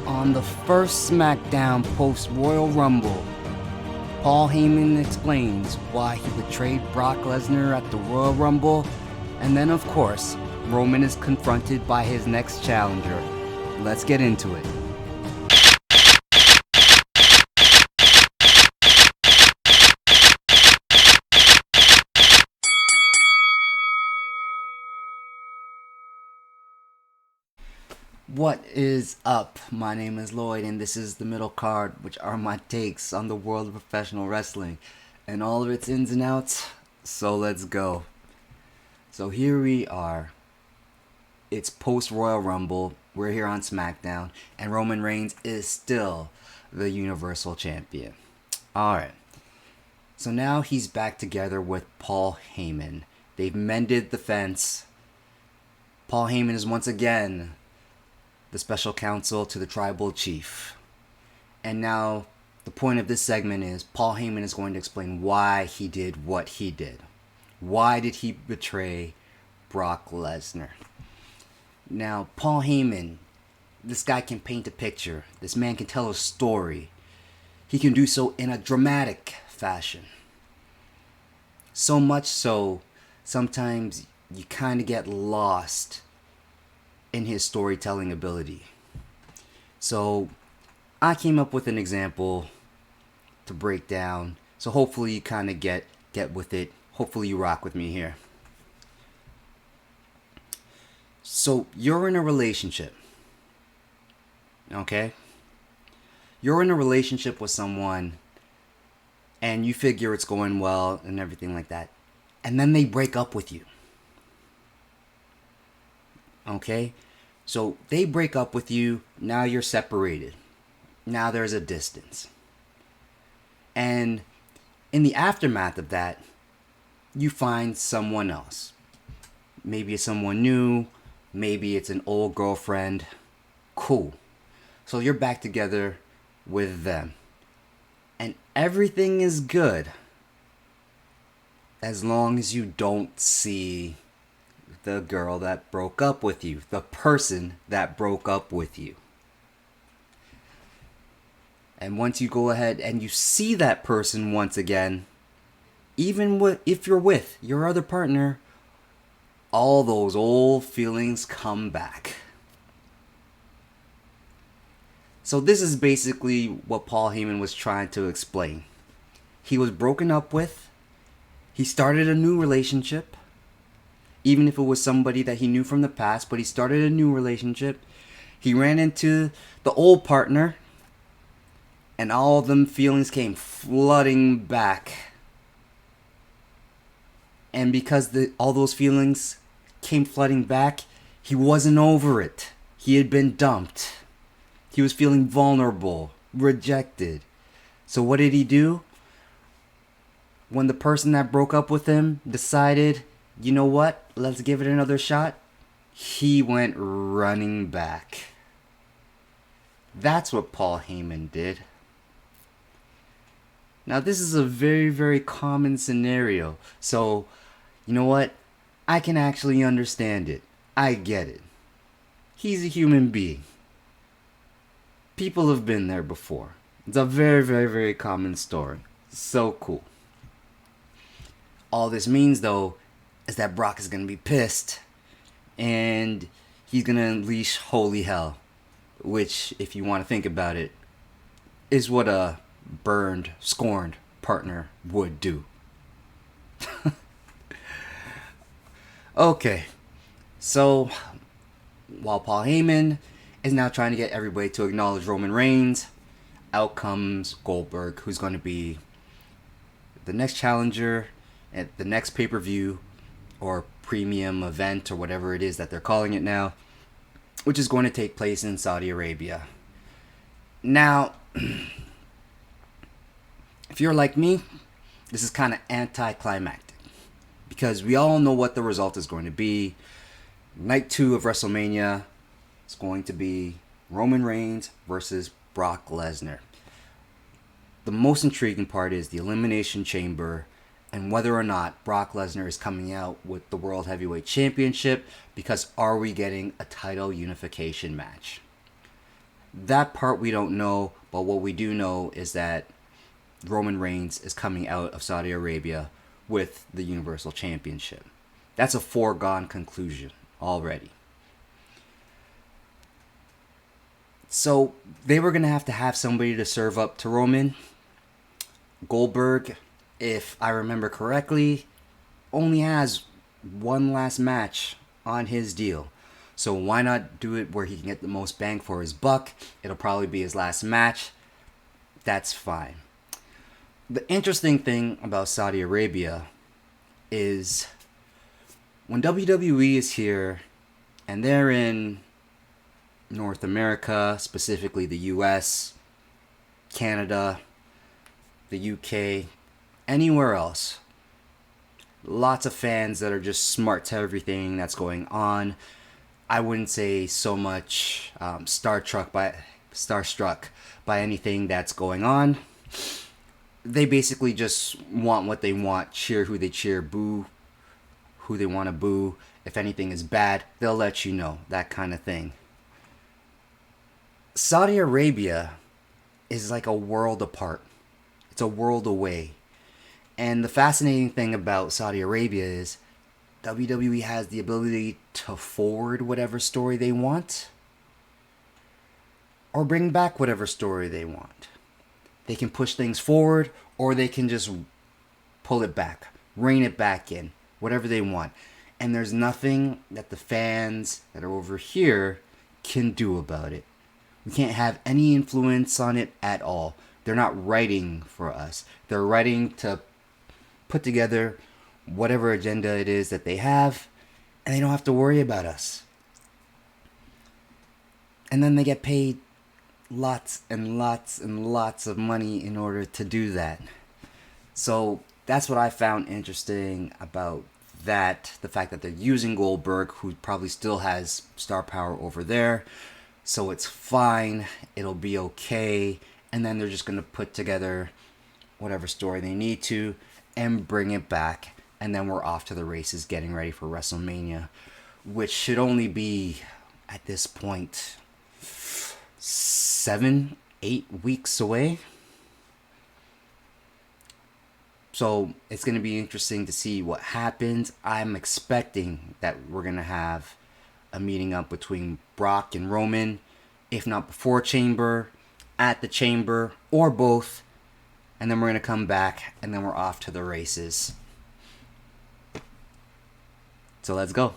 On the first Smackdown post-Royal Rumble, Paul Heyman explains why he betrayed Brock Lesnar at the Royal Rumble, and then of course, Roman is confronted by his next challenger. Let's get into it. What is up? My name is Lloyd, and this is the Middle Card, which are my takes on the world of professional wrestling and all of its ins and outs. So let's go. So here we are. It's post-Royal Rumble. We're here on SmackDown, and Roman Reigns is still the Universal Champion. Alright. So now he's back together with Paul Heyman. They've mended the fence. Paul Heyman is once again the special counsel to the tribal chief. And now the point of this segment is Paul Heyman is going to explain why he did what he did. Why did he betray Brock Lesnar? Now, Paul Heyman, this guy can paint a picture. This man can tell a story. He can do so in a dramatic fashion. So much so, sometimes you kind of get lost in his storytelling ability. So I came up with an example to break down. So hopefully you kind of get with it. Hopefully you rock with me here. So you're in a relationship. Okay? You're in a relationship with someone and you figure it's going well and everything like that. And then they break up with you. Okay? So they break up with you, now you're separated. Now there's a distance. And in the aftermath of that, you find someone else. Maybe it's someone new, maybe it's an old girlfriend. Cool. So you're back together with them. And everything is good as long as you don't see the girl that broke up with you, the person that broke up with you. And once you go ahead and you see that person once again, even if you're with your other partner, all those old feelings come back. So this is basically what Paul Heyman was trying to explain. He was broken up with. He started a new relationship. Even if it was somebody that he knew from the past, but he started a new relationship. He ran into the old partner, and all of them feelings came flooding back. And because all those feelings came flooding back, he wasn't over it. He had been dumped. He was feeling vulnerable, rejected. So what did he do? When the person that broke up with him decided, you know what? Let's give it another shot. He went running back. That's what Paul Heyman did. Now, this is a very, very common scenario. So, you know what? I can actually understand it. I get it. He's a human being. People have been there before. It's a very, very, very common story. So cool. All this means, though, is that Brock is going to be pissed and he's going to unleash holy hell, which, if you want to think about it, is what a burned, scorned partner would do. Okay, so while Paul Heyman is now trying to get everybody to acknowledge Roman Reigns, out comes Goldberg, who's going to be the next challenger at the next pay-per-view or premium event or whatever it is that they're calling it now, which is going to take place in Saudi Arabia. Now, if you're like me, this is kind of anticlimactic because we all know what the result is going to be. Night 2 of WrestleMania is going to be Roman Reigns versus Brock Lesnar. The most intriguing part is the Elimination Chamber and whether or not Brock Lesnar is coming out with the World Heavyweight Championship, because are we getting a title unification match? That part we don't know, but what we do know is that Roman Reigns is coming out of Saudi Arabia with the Universal Championship. That's a foregone conclusion already. So they were going to have somebody to serve up to Roman. Goldberg, if I remember correctly, only has one last match on his deal. So why not do it where he can get the most bang for his buck? It'll probably be his last match. That's fine. The interesting thing about Saudi Arabia is when WWE is here and they're in North America, specifically the US, Canada, the UK, anywhere else, lots of fans that are just smart to everything that's going on. I wouldn't say so much starstruck by anything that's going on. They basically just want what they want, cheer who they cheer, boo who they want to boo. If anything is bad, they'll let you know, that kind of thing. Saudi Arabia is like a world apart. It's a world away. And the fascinating thing about Saudi Arabia is WWE has the ability to forward whatever story they want or bring back whatever story they want. They can push things forward or they can just pull it back, rein it back in, whatever they want. And there's nothing that the fans that are over here can do about it. We can't have any influence on it at all. They're not writing for us. They're writing to put together whatever agenda it is that they have, and they don't have to worry about us. And then they get paid lots and lots and lots of money in order to do that. So that's what I found interesting about that. The fact that they're using Goldberg, who probably still has star power over there. So it's fine. It'll be okay. And then they're just going to put together whatever story they need to and bring it back. And then we're off to the races getting ready for WrestleMania, which should only be, at this point, 7-8 weeks away. So it's going to be interesting to see what happens. I'm expecting that we're going to have a meeting up between Brock and Roman, if not before Chamber, at the Chamber, or both. And then we're going to come back, and then we're off to the races. So let's go.